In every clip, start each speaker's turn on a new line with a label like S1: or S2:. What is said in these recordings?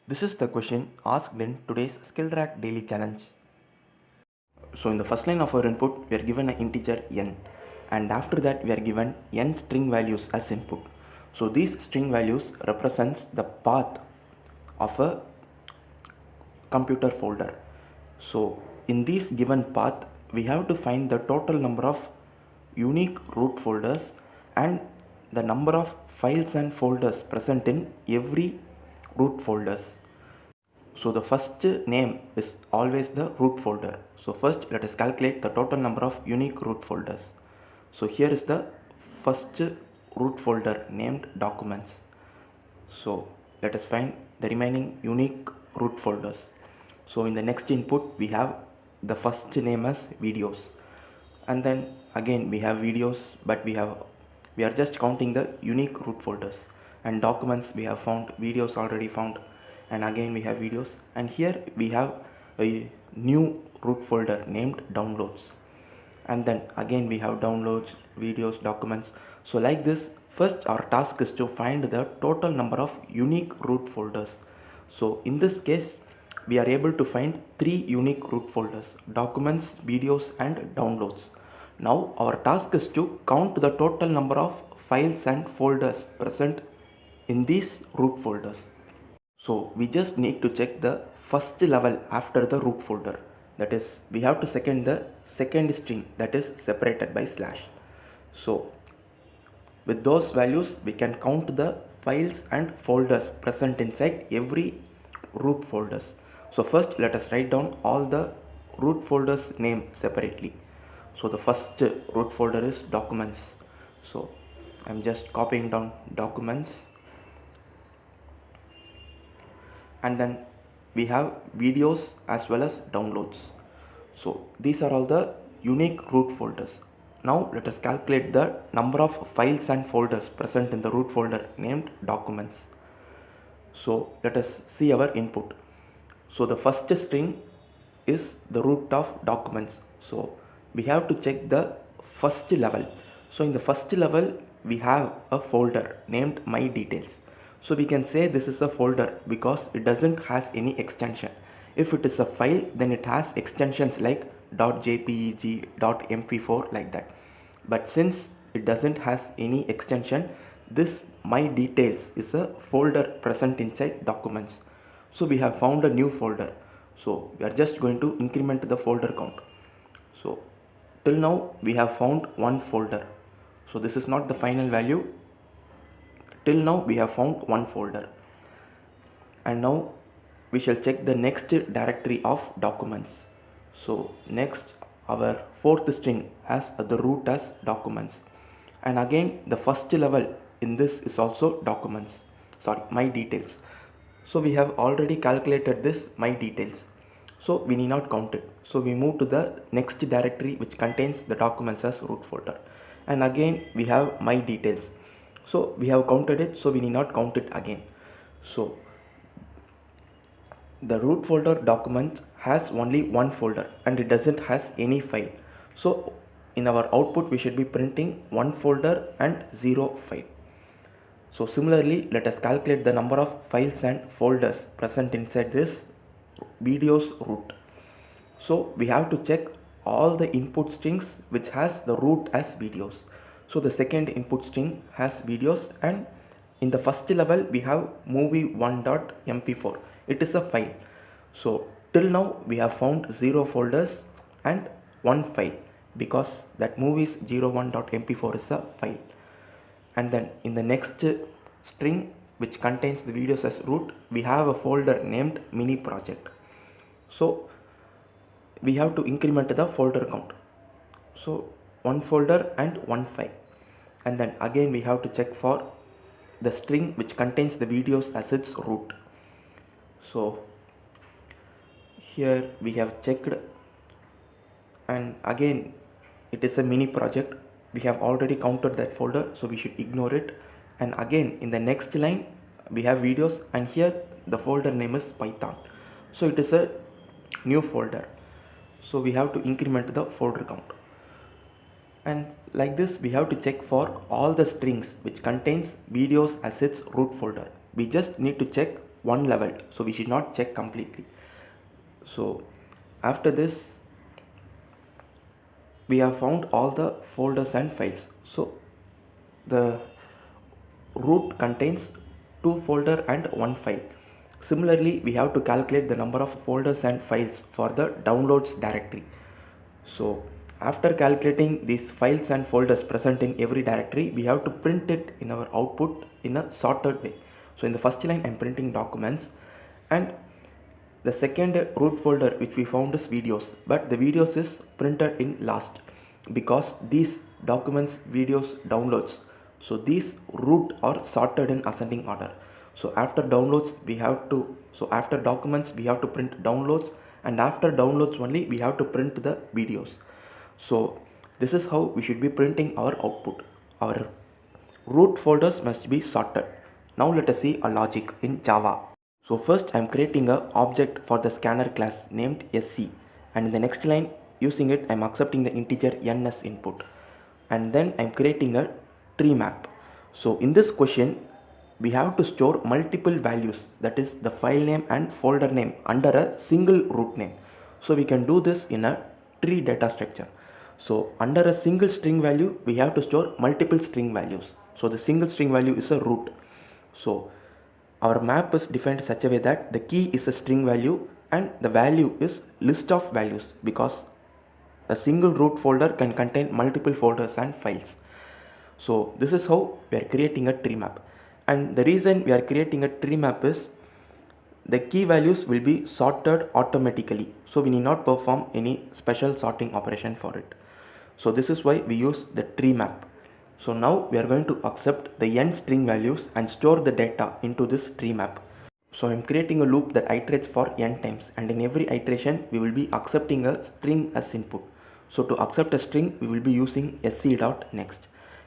S1: This is the question asked in today's SkillTrack daily challenge. So in the first line of our input, we are given an integer n, and after that we are given n string values as input. So these string values represents the path of a computer folder. So in this given path, we have to find the total number of unique root folders and the number of files and folders present in every root folders. So the first name is always the root folder. So first let us calculate the total number of unique root folders. So here is the first root folder named documents. So let us find the remaining unique root folders. So in the next input we have the first name as videos, and then again we have videos, but we are just counting the unique root folders, and documents we have found, videos already found, and again we have videos, and here we have a new root folder named downloads, and then again we have downloads, videos, documents. So like this, first our task is to find the total number of unique root folders. So in this case we are able to find 3 unique root folders: documents, videos and downloads. Now our task is to count the total number of files and folders present in these root folders. So we just need to check the first level after the root folder, that is we have to second the second string that is separated by slash. So with those values we can count the files and folders present inside every root folders. So first let us write down all the root folders name separately. So the first root folder is documents. So I'm just copying down documents, and then we have videos as well as downloads. So these are all the unique root folders. Now let us calculate the number of files and folders present in the root folder named documents. So let us see our input. So the first string is the root of documents. So we have to check the first level. So in the first level we have a folder named my details. So we can say this is a folder because it doesn't has any extension. If it is a file, then it has extensions like .jpeg, .mp4 like that. But since it doesn't has any extension, this my details is a folder present inside documents. So we have found a new folder. So we are just going to increment the folder count. So till now we have found one folder. So this is not the final value. Till now we have found one folder. And now we shall check the next directory of documents. So next our fourth string has the root as documents, and again the first level in this is also documents, sorry, my details. So we have already calculated this my details, so we need not count it. So we move to the next directory which contains the documents as root folder, and again we have my details. So we have counted it, so we need not count it again. So the root folder document has only one folder and it doesn't has any file. So in our output we should be printing one folder and 0 file. So similarly, let us calculate the number of files and folders present inside this videos root. So we have to check all the input strings which has the root as videos. So the second input string has videos, and in the first level we have movie1.mp4. It is a file. So till now we have found 0 folders and 1 file because that movies01.mp4 is a file. And then in the next string which contains the videos as root, we have a folder named mini project. So we have to increment the folder count. So one folder and one file, and then again we have to check for the string which contains the videos as its root. So here we have checked, and again it is a mini project. We have already counted that folder, so we should ignore it. And again in the next line we have videos, and here the folder name is Python, so it is a new folder. So we have to increment the folder count, and like this we have to check for all the strings which contains videos as its root folder. We just need to check one level, so we should not check completely. So after this, we have found all the folders and files. So the root contains 2 folder and 1 file. Similarly, we have to calculate the number of folders and files for the downloads directory. So after calculating these files and folders present in every directory, we have to print it in our output in a sorted way. So in the first line, I am printing documents, and the second root folder which we found is videos, but the videos is printed in last because these documents, videos, downloads, so these root are sorted in ascending order. So after downloads we have to, so after documents we have to print downloads, and after downloads only we have to print the videos. So this is how we should be printing our output. Our root folders must be sorted. Now let us see a logic in Java. So first I am creating a object for the scanner class named SC, and in the next line using it I am accepting the integer n as input, and then I am creating a tree map. So in this question we have to store multiple values, that is the file name and folder name, under a single root name. So we can do this in a tree data structure. So under a single string value we have to store multiple string values. So the single string value is a root. So our map is defined in such a way that the key is a string value and the value is list of values, because a single root folder can contain multiple folders and files. So this is how we are creating a tree map, and the reason we are creating a tree map is the key values will be sorted automatically, so we need not perform any special sorting operation for it. So this is why we use the tree map. So now we are going to accept the n string values and store the data into this tree map. So I am creating a loop that iterates for n times, and in every iteration we will be accepting a string as input. So to accept a string we will be using sc.next,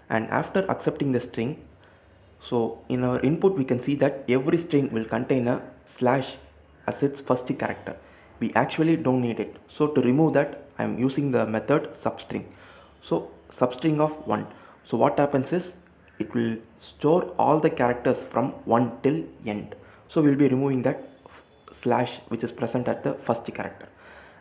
S1: and after accepting the string, so in our input we can see that every string will contain a slash as its first character. We actually don't need it, so to remove that I am using the method substring. So substring of 1. So what happens is it will store all the characters from 1 till end. So we will be removing that slash which is present at the first character,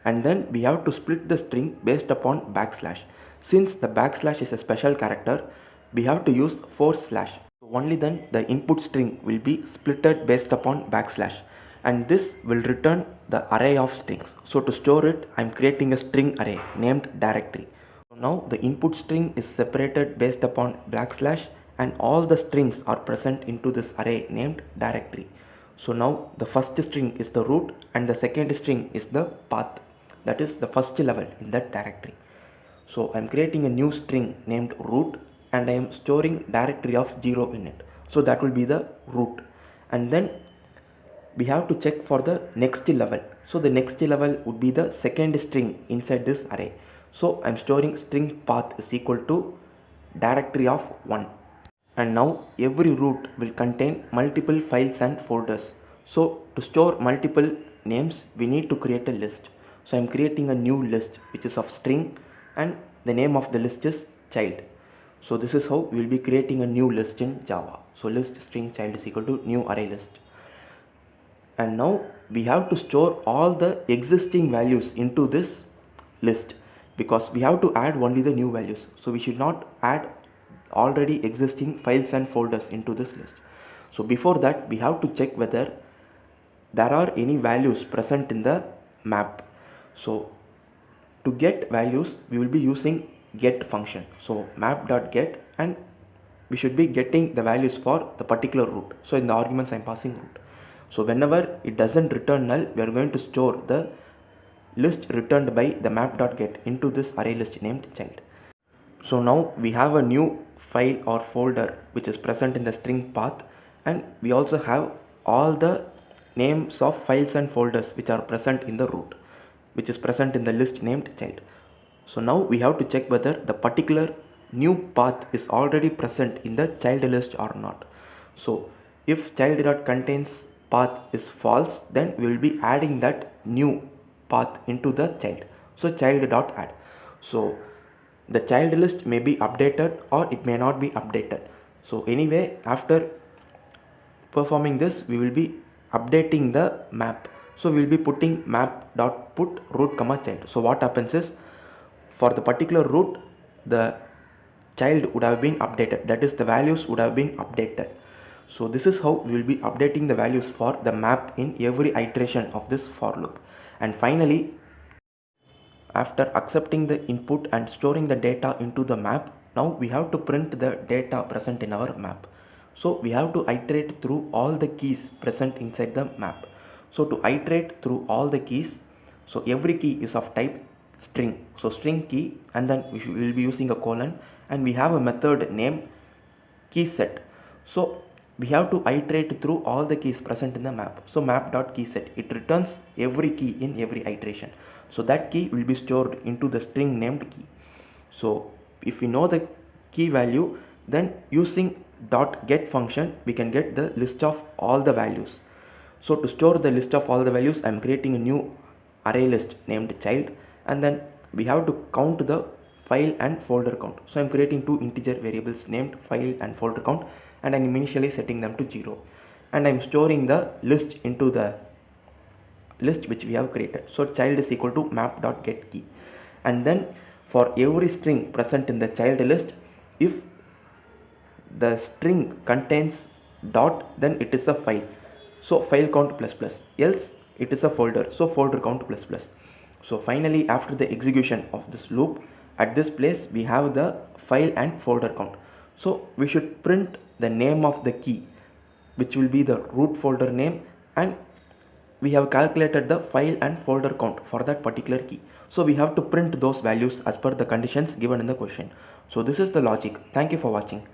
S1: and then we have to split the string based upon backslash. Since the backslash is a special character, we have to use force slash. So only then the input string will be splitted based upon backslash, and this will return the array of strings. So to store it I am creating a string array named directory. So now the input string is separated based upon backslash, and all the strings are present into this array named directory. So now the first string is the root and the second string is the path, that is the first level in that directory. So I am creating a new string named root, and I am storing directory of 0 in it. So that will be the root, and then we have to check for the next level. So the next level would be the second string inside this array. So I am storing string path is equal to directory of 1. And now every root will contain multiple files and folders. So to store multiple names we need to create a list. So I am creating a new list which is of string, and the name of the list is child. So this is how we will be creating a new list in Java. So list string child is equal to new array list. And now we have to store all the existing values into this list, because we have to add only the new values. So we should not add already existing files and folders into this list. So before that we have to check whether there are any values present in the map. So to get values we will be using get function. So map.get, and we should be getting the values for the particular root. So in the arguments I am passing root. So whenever it doesn't return null, we are going to store the list returned by the map.get into this array list named child. So now we have a new file or folder which is present in the string path, and we also have all the names of files and folders which are present in the root, which is present in the list named child. So now we have to check whether the particular new path is already present in the child list or not. So if child.contains path is false, then we will be adding that new path into the child. So child.add. So the child list may be updated or it may not be updated. So anyway, after performing this we will be updating the map. So we will be putting map dot put root comma child. So what happens is, for the particular root, the child would have been updated, that is the values would have been updated. So this is how we will be updating the values for the map in every iteration of this for loop. And finally, after accepting the input and storing the data into the map, now we have to print the data present in our map. So we have to iterate through all the keys present inside the map. So to iterate through all the keys, so every key is of type string. So string key, and then we will be using a colon, and we have a method named key set. So we have to iterate through all the keys present in the map. So map.keyset, it returns every key in every iteration. So that key will be stored into the string named key. So if we know the key value, then using .get function we can get the list of all the values. So to store the list of all the values, I am creating a new array list named child, and then we have to count the file and folder count. So I am creating two integer variables named file and folder count, and I am initially setting them to 0, and I am storing the list into the list which we have created. So child is equal to map.getKey, and then for every string present in the child list, if the string contains dot, then it is a file, so file count plus plus, else it is a folder, so folder count plus plus. So finally, after the execution of this loop, at this place we have the file and folder count. So we should print the name of the key, which will be the root folder name, and we have calculated the file and folder count for that particular key. So we have to print those values as per the conditions given in the question. So this is the logic. Thank you for watching.